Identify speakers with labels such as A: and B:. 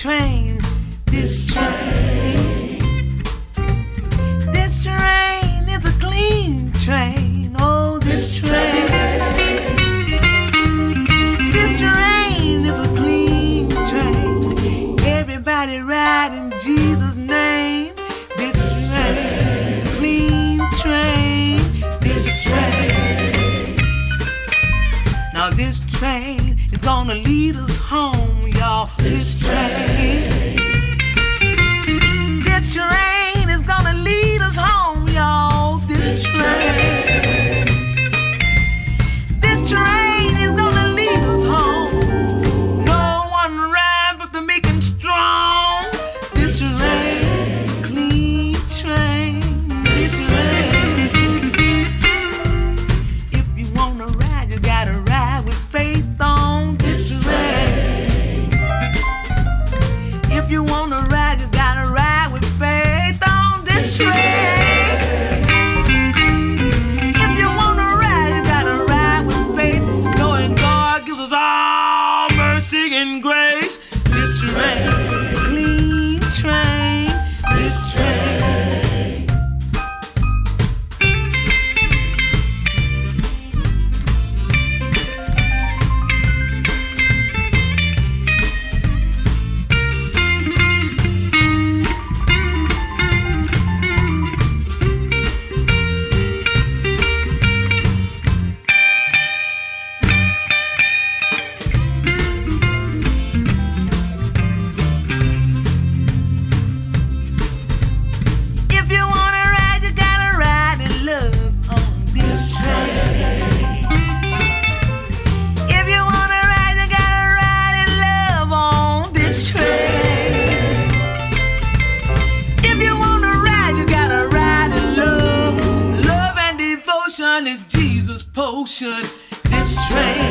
A: train, this train. This train is a clean train. Oh, this train. This train is a clean train. Everybody ride in Jesus' name. This train is a clean train. This train. Now this train is gonna lead us home, y'all. This train. This train is gonna lead us home, y'all. This train. This train is gonna lead us home. No one ride but the meek and strong. This train is a clean train. This train. If you wanna ride, you gotta ride with faith on this train. If you wanna ride, you gotta ride with faith on this train. If you wanna ride, you gotta ride with faith, knowing God gives us all mercy and grace. This train is a clean train. This train. If you wanna ride, you gotta ride in love on this train. If you wanna ride, you gotta ride in love on this train. If you wanna ride, you gotta ride in love. Love and devotion is Jesus' potion. This train.